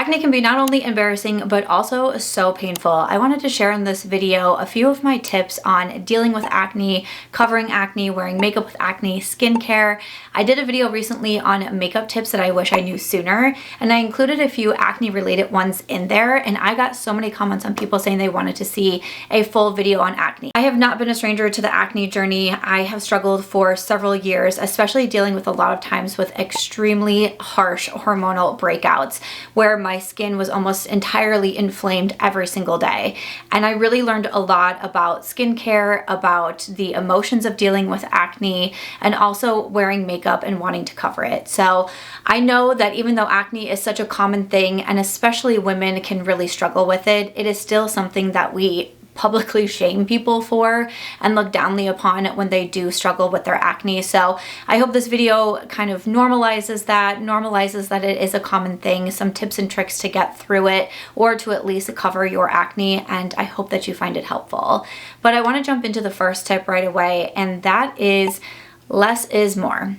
Acne can be not only embarrassing, but also so painful. I wanted to share in this video a few of my tips on dealing with acne, covering acne, wearing makeup with acne, skincare. I did a video recently on makeup tips that I wish I knew sooner, and I included a few acne related ones in there, and I got so many comments on people saying they wanted to see a full video on acne. I have not been a stranger to the acne journey. I have struggled for several years, especially dealing with a lot of times with extremely harsh hormonal breakouts where my skin was almost entirely inflamed every single day. And I really learned a lot about skincare, about the emotions of dealing with acne, and also wearing makeup and wanting to cover it. So I know that even though acne is such a common thing, and especially women can really struggle with it, it is still something that we publicly shame people for and look downly upon when they do struggle with their acne. So I hope this video kind of normalizes that it is a common thing, some tips and tricks to get through it or to at least cover your acne, and I hope that you find it helpful. But I want to jump into the first tip right away, and that is less is more.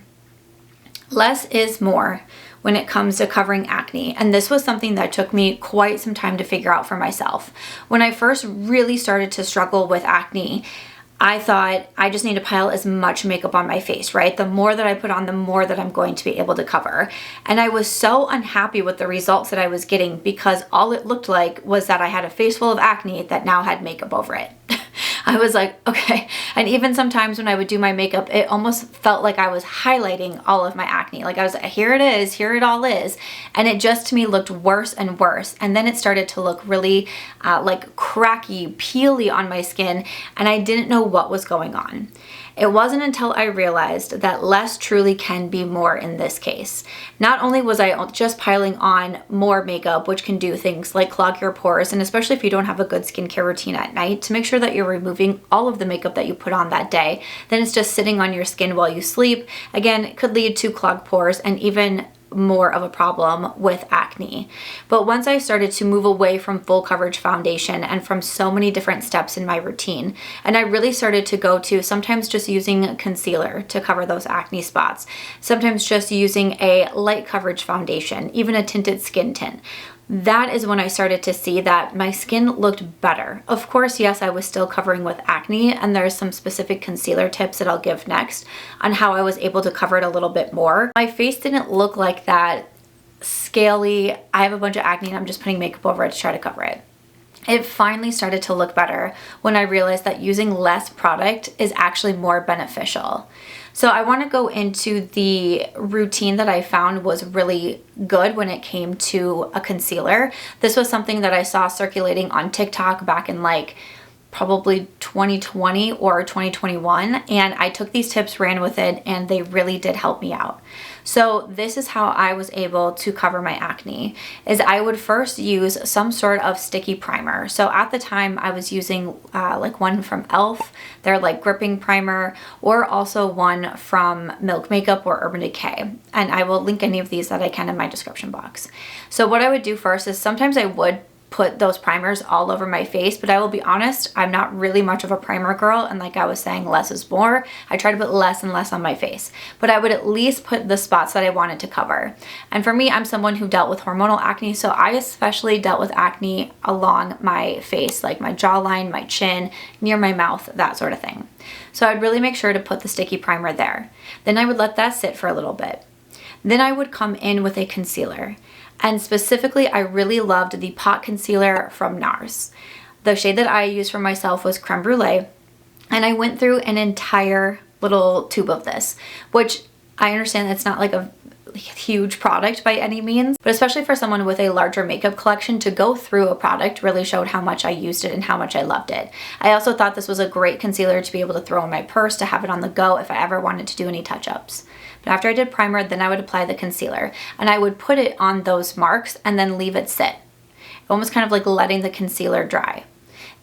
Less is more when it comes to covering acne. And this was something that took me quite some time to figure out for myself. When I first really started to struggle with acne, I thought I just need to pile as much makeup on my face, right? The more that I put on, the more that I'm going to be able to cover. And I was so unhappy with the results that I was getting because all it looked like was that I had a face full of acne that now had makeup over it. I was like, okay. And even sometimes when I would do my makeup, it almost felt like I was highlighting all of my acne. Like I was like, here it is, here it all is. And it just to me looked worse and worse. And then it started to look really like cracky, peely on my skin. And I didn't know what was going on. It wasn't until I realized that less truly can be more in this case. Not only was I just piling on more makeup, which can do things like clog your pores, and especially if you don't have a good skincare routine at night, to make sure that you're removing all of the makeup that you put on that day, then it's just sitting on your skin while you sleep. Again, it could lead to clogged pores and even more of a problem with acne. But once I started to move away from full coverage foundation and from so many different steps in my routine, and I really started to go to sometimes just using concealer to cover those acne spots, sometimes just using a light coverage foundation, even a tinted skin tint. That is when I started to see that my skin looked better. Of course, yes, I was still covering with acne, and there's some specific concealer tips that I'll give next on how I was able to cover it a little bit more. My face didn't look like that scaly, I have a bunch of acne and I'm just putting makeup over it to try to cover it. It finally started to look better when I realized that using less product is actually more beneficial. So I want to go into the routine that I found was really good when it came to a concealer. This was something that I saw circulating on TikTok back in like probably 2020 or 2021, and I took these tips, ran with it, and they really did help me out. So this is how I was able to cover my acne, is I would first use some sort of sticky primer. So at the time I was using like one from e.l.f., their like gripping primer, or also one from Milk Makeup or Urban Decay. And I will link any of these that I can in my description box. So what I would do first is sometimes I would put those primers all over my face, but I will be honest, I'm not really much of a primer girl, and like I was saying, less is more. I try to put less and less on my face, but I would at least put the spots that I wanted to cover. And for me, I'm someone who dealt with hormonal acne, so I especially dealt with acne along my face, like my jawline, my chin, near my mouth, that sort of thing. So I'd really make sure to put the sticky primer there. Then I would let that sit for a little bit. Then I would come in with a concealer. And specifically, I really loved the Pot Concealer from NARS. The shade that I used for myself was Creme Brulee. And I went through an entire little tube of this, which I understand it's not like a huge product by any means, but especially for someone with a larger makeup collection, to go through a product really showed how much I used it and how much I loved it. I also thought this was a great concealer to be able to throw in my purse, to have it on the go if I ever wanted to do any touch-ups. But after I did primer, then I would apply the concealer, and I would put it on those marks and then leave it sit, almost kind of like letting the concealer dry.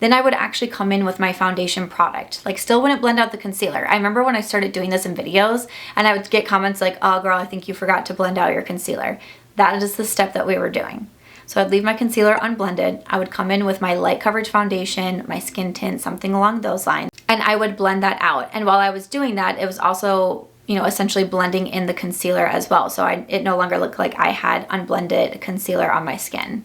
Then I would actually come in with my foundation product. Like, still wouldn't blend out the concealer. I remember when I started doing this in videos and I would get comments like, oh girl, I think you forgot to blend out your concealer. That is the step that we were doing. So I'd leave my concealer unblended. I would come in with my light coverage foundation, my skin tint, something along those lines, and I would blend that out. And while I was doing that, it was also you know, essentially blending in the concealer as well. So it no longer looked like I had unblended concealer on my skin.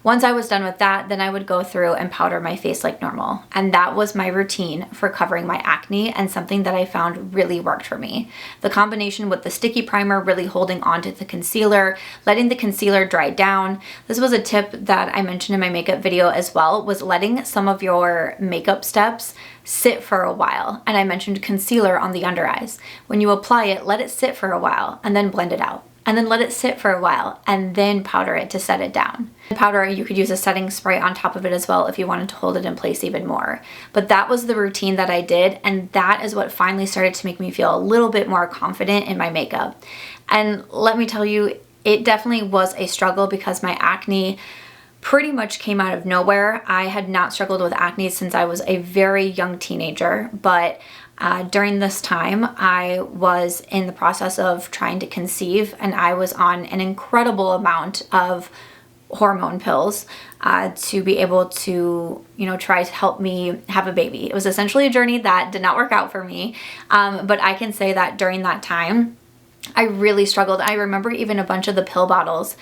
Once I was done with that, then I would go through and powder my face like normal. And that was my routine for covering my acne, and something that I found really worked for me. The combination with the sticky primer really holding onto the concealer, letting the concealer dry down. This was a tip that I mentioned in my makeup video as well, was letting some of your makeup steps sit for a while. And I mentioned concealer on the under eyes. When you apply it, let it sit for a while and then blend it out. And then let it sit for a while and then powder it to set it down. The powder, you could use a setting spray on top of it as well if you wanted to hold it in place even more. But that was the routine that I did, and that is what finally started to make me feel a little bit more confident in my makeup. And let me tell you, it definitely was a struggle because my acne pretty much came out of nowhere. I had not struggled with acne since I was a very young teenager, but during this time, I was in the process of trying to conceive, and I was on an incredible amount of hormone pills to be able to, you know, try to help me have a baby. It was essentially a journey that did not work out for me, but I can say that during that time, I really struggled. I remember even a bunch of the pill bottles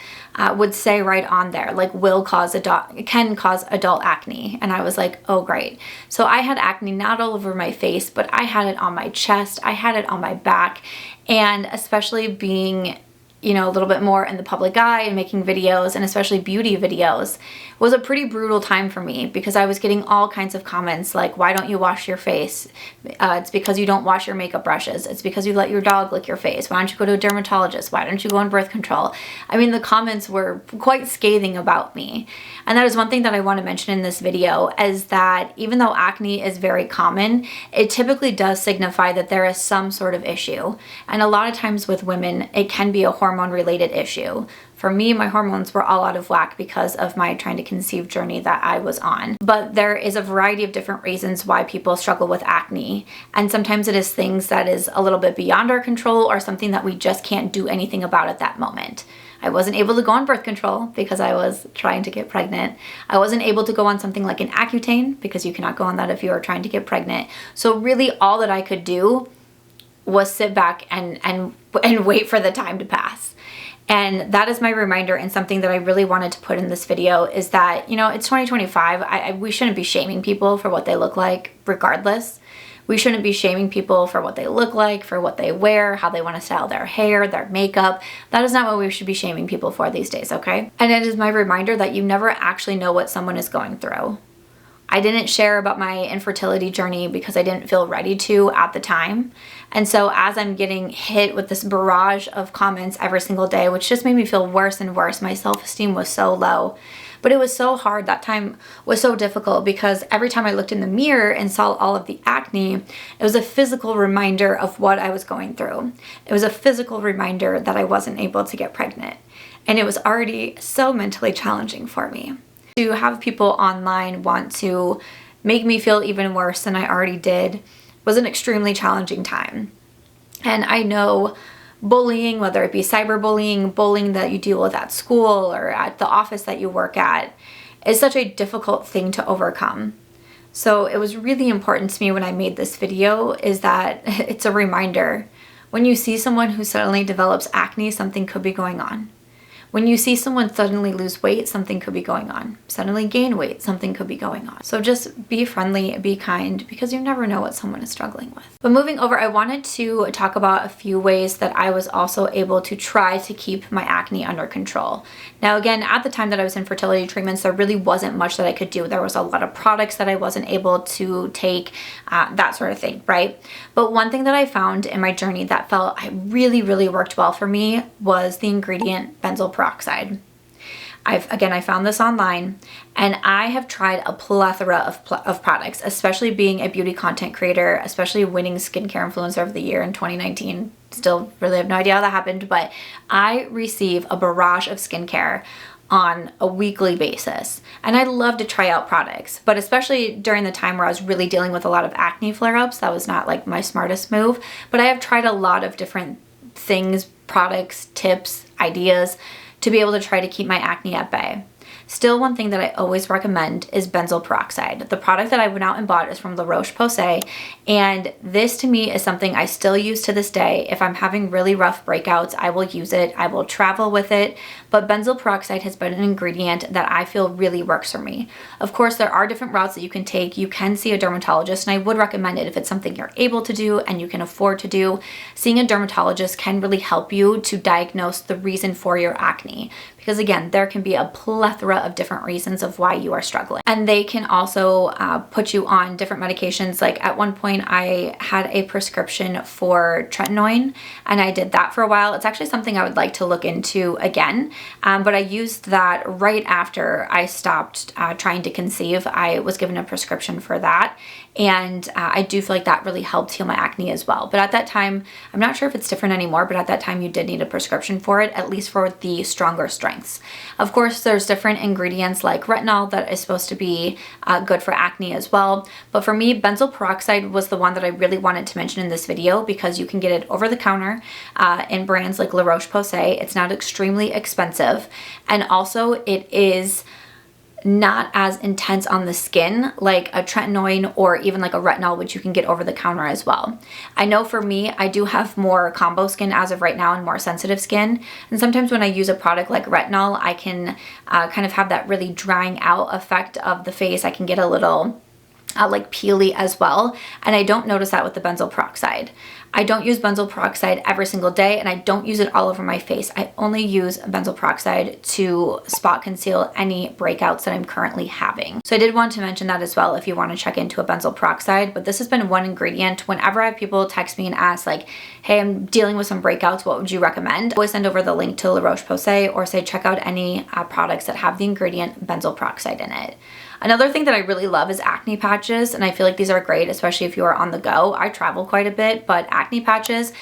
would say right on there, like, can cause adult acne. And I was like, oh, great. So I had acne not all over my face, but I had it on my chest. I had it on my back. And especially being, you know, a little bit more in the public eye and making videos, and especially beauty videos, was a pretty brutal time for me because I was getting all kinds of comments like, why don't you wash your face? It's because you don't wash your makeup brushes. It's because you let your dog lick your face. Why don't you go to a dermatologist? Why don't you go on birth control? I mean, the comments were quite scathing about me. And that is one thing that I want to mention in this video, is that even though acne is very common, it typically does signify that there is some sort of issue. And a lot of times with women, it can be a hormone related issue. For me, my hormones were all out of whack because of my trying to conceive journey that I was on. But there is a variety of different reasons why people struggle with acne. And sometimes it is things that is a little bit beyond our control, or something that we just can't do anything about at that moment. I wasn't able to go on birth control because I was trying to get pregnant. I wasn't able to go on something like an Accutane because you cannot go on that if you are trying to get pregnant. So really all that I could do was sit back and wait for the time to pass. And that is my reminder, and something that I really wanted to put in this video, is that, you know, it's 2025. We shouldn't be shaming people for what they look like regardless. We shouldn't be shaming people for what they look like, for what they wear, how they want to style their hair, their makeup. That is not what we should be shaming people for these days, okay? And it is my reminder that you never actually know what someone is going through. I didn't share about my infertility journey because I didn't feel ready to at the time. And so as I'm getting hit with this barrage of comments every single day, which just made me feel worse and worse, my self-esteem was so low. But it was so hard. That time was so difficult because every time I looked in the mirror and saw all of the acne, it was a physical reminder of what I was going through. It was a physical reminder that I wasn't able to get pregnant. And it was already so mentally challenging for me. To have people online want to make me feel even worse than I already did was an extremely challenging time. And I know bullying, whether it be cyberbullying, bullying that you deal with at school or at the office that you work at, is such a difficult thing to overcome. So it was really important to me when I made this video, is that it's a reminder. When you see someone who suddenly develops acne, something could be going on. When you see someone suddenly lose weight, something could be going on. Suddenly gain weight, something could be going on. So just be friendly, be kind, because you never know what someone is struggling with. But moving over, I wanted to talk about a few ways that I was also able to try to keep my acne under control. Now again, at the time that I was in fertility treatments, there really wasn't much that I could do. There was a lot of products that I wasn't able to take, that sort of thing, right? But one thing that I found in my journey that felt really worked well for me was the ingredient benzoyl peroxide. I found this online, and I have tried a plethora of products, especially being a beauty content creator, especially winning skincare influencer of the year in 2019. Still really have no idea how that happened, but I receive a barrage of skincare on a weekly basis. And I love to try out products, but especially during the time where I was really dealing with a lot of acne flare-ups, that was not like my smartest move. But I have tried a lot of different things, products, tips, ideas, to be able to try to keep my acne at bay. Still, one thing that I always recommend is benzoyl peroxide. The product that I went out and bought is from La Roche-Posay, and this to me is something I still use to this day. If I'm having really rough breakouts, I will use it. I will travel with it, but benzoyl peroxide has been an ingredient that I feel really works for me. Of course, there are different routes that you can take. You can see a dermatologist, and I would recommend it if it's something you're able to do and you can afford to do. Seeing a dermatologist can really help you to diagnose the reason for your acne. Because again, there can be a plethora of different reasons of why you are struggling. And they can also put you on different medications. Like at one point I had a prescription for tretinoin, and I did that for a while. It's actually something I would like to look into again. But I used that right after I stopped trying to conceive. I was given a prescription for that. And I do feel like that really helped heal my acne as well. But at that time, I'm not sure if it's different anymore, but at that time you did need a prescription for it, at least for the stronger strengths. Of course, there's different ingredients like retinol that is supposed to be good for acne as well. But for me, benzoyl peroxide was the one that I really wanted to mention in this video because you can get it over the counter in brands like La Roche-Posay. It's not extremely expensive. And also it is not as intense on the skin like a tretinoin or even like a retinol, which you can get over the counter as well. I know for me, I do have more combo skin as of right now and more sensitive skin. And sometimes when I use a product like retinol, I can kind of have that really drying out effect of the face. I can get a little like peely as well. And I don't notice that with the benzoyl peroxide. I don't use benzoyl peroxide every single day, and I don't use it all over my face. I only use benzoyl peroxide to spot conceal any breakouts that I'm currently having. So I did want to mention that as well if you want to check into a benzoyl peroxide, but this has been one ingredient. Whenever I have people text me and ask like, hey, I'm dealing with some breakouts, what would you recommend? I always send over the link to La Roche-Posay or say check out any products that have the ingredient benzoyl peroxide in it. Another thing that I really love is acne patches, and I feel like these are great, especially if you are on the go. I travel quite a bit, but acne patches,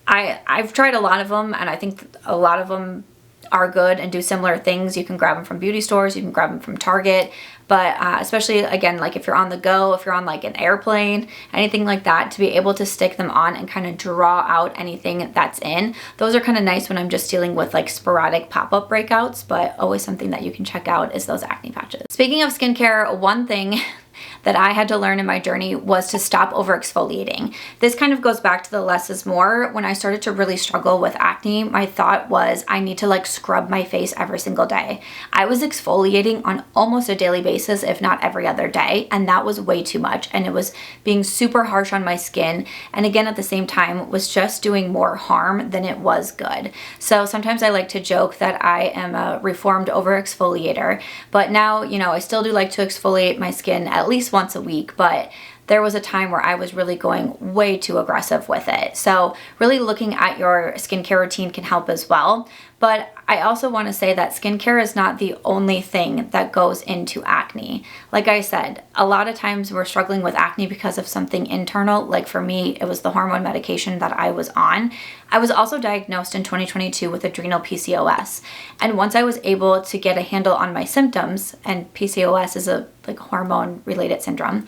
I've tried a lot of them, and I think a lot of them are good and do similar things. You can grab them from beauty stores, you can grab them from Target, but especially again, like if you're on the go, if you're on like an airplane, anything like that, to be able to stick them on and kind of draw out anything that's in. Those are kind of nice when I'm just dealing with like sporadic pop-up breakouts, but always something that you can check out is those acne patches. Speaking of skincare, one thing that I had to learn in my journey was to stop over exfoliating. This kind of goes back to the less is more. When I started to really struggle with acne, my thought was I need to like scrub my face every single day. I was exfoliating on almost a daily basis, if not every other day, and that was way too much, and it was being super harsh on my skin, and again at the same time was just doing more harm than it was good. So sometimes I like to joke that I am a reformed over exfoliator, but now, you know, I still do like to exfoliate my skin at least once a week, but there was a time where I was really going way too aggressive with it. So really looking at your skincare routine can help as well. But I also want to say that skincare is not the only thing that goes into acne. Like I said, a lot of times we're struggling with acne because of something internal. Like for me, it was the hormone medication that I was on. I was also diagnosed in 2022 with adrenal PCOS. And once I was able to get a handle on my symptoms, and PCOS is a like hormone related syndrome,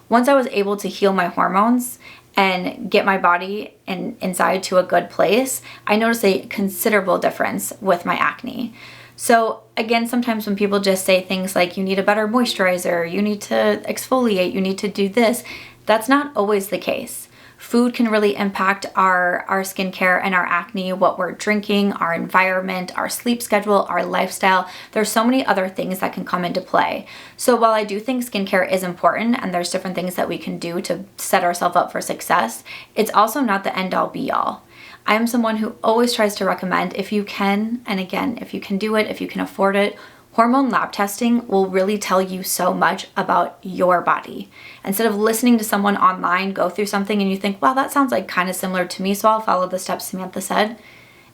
once I was able to heal my hormones and get my body and inside to a good place, I noticed a considerable difference with my acne. So again, sometimes when people just say things like you need a better moisturizer, you need to exfoliate, you need to do this, that's not always the case. Food can really impact our skincare and our acne, what we're drinking, our environment, our sleep schedule, our lifestyle. There's so many other things that can come into play. So while I do think skincare is important and there's different things that we can do to set ourselves up for success, it's also not the end all be all. I am someone who always tries to recommend, if you can, and again, if you can do it, if you can afford it, hormone lab testing will really tell you so much about your body. Instead of listening to someone online go through something and you think, well, that sounds like kind of similar to me, so I'll follow the steps Samantha said.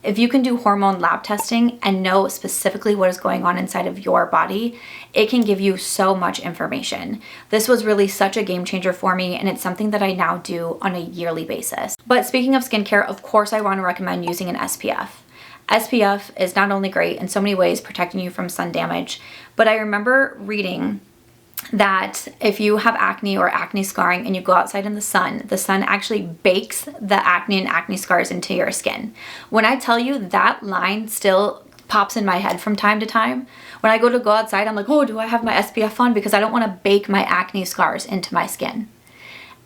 If you can do hormone lab testing and know specifically what is going on inside of your body, it can give you so much information. This was really such a game changer for me, and it's something that I now do on a yearly basis. But speaking of skincare, of course I want to recommend using an SPF. SPF is not only great in so many ways, protecting you from sun damage, but I remember reading that if you have acne or acne scarring and you go outside in the sun actually bakes the acne and acne scars into your skin. When I tell you that line still pops in my head from time to time. When I go outside, I'm like, oh, do I have my SPF on? Because I don't want to bake my acne scars into my skin.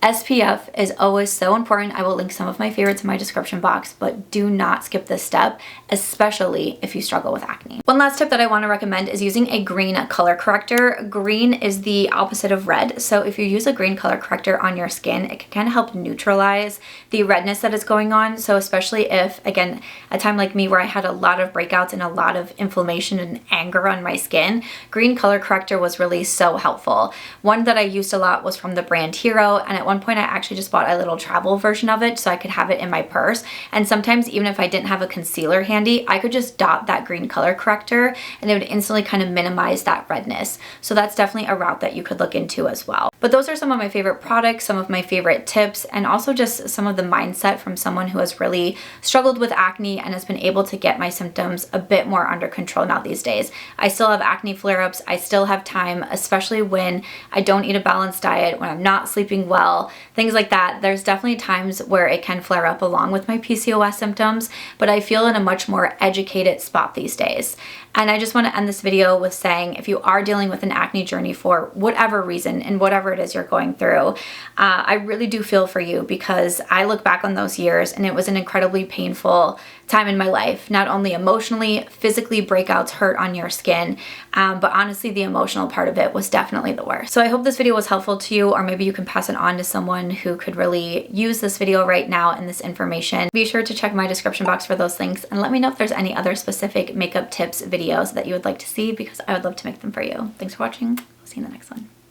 SPF is always so important. I will link some of my favorites in my description box, but do not skip this step, especially if you struggle with acne. One last tip that I want to recommend is using a green color corrector. Green is the opposite of red, so if you use a green color corrector on your skin, it can kind of help neutralize the redness that is going on. So especially if, again, a time like me where I had a lot of breakouts and a lot of inflammation and anger on my skin, green color corrector was really so helpful. One that I used a lot was from the brand Hero, and at one point I actually just bought a little travel version of it so I could have it in my purse. And sometimes even if I didn't have a concealer handy, I could just dot that green color corrector and it would instantly kind of minimize that redness. So that's definitely a route that you could look into as well. But those are some of my favorite products, some of my favorite tips, and also just some of the mindset from someone who has really struggled with acne and has been able to get my symptoms a bit more under control now these days. I still have acne flare-ups. I still have time, especially when I don't eat a balanced diet, when I'm not sleeping well, things like that. There's definitely times where it can flare up along with my PCOS symptoms, but I feel in a much more educated spot these days. And I just want to end this video with saying, if you are dealing with an acne journey for whatever reason and whatever it is you're going through, I really do feel for you, because I look back on those years and it was an incredibly painful time in my life. Not only emotionally, physically, breakouts hurt on your skin, but honestly, the emotional part of it was definitely the worst. So I hope this video was helpful to you, or maybe you can pass it on to someone who could really use this video right now and this information. Be sure to check my description box for those links, and let me know if there's any other specific makeup tips videos that you would like to see, because I would love to make them for you. Thanks for watching. I'll see you in the next one.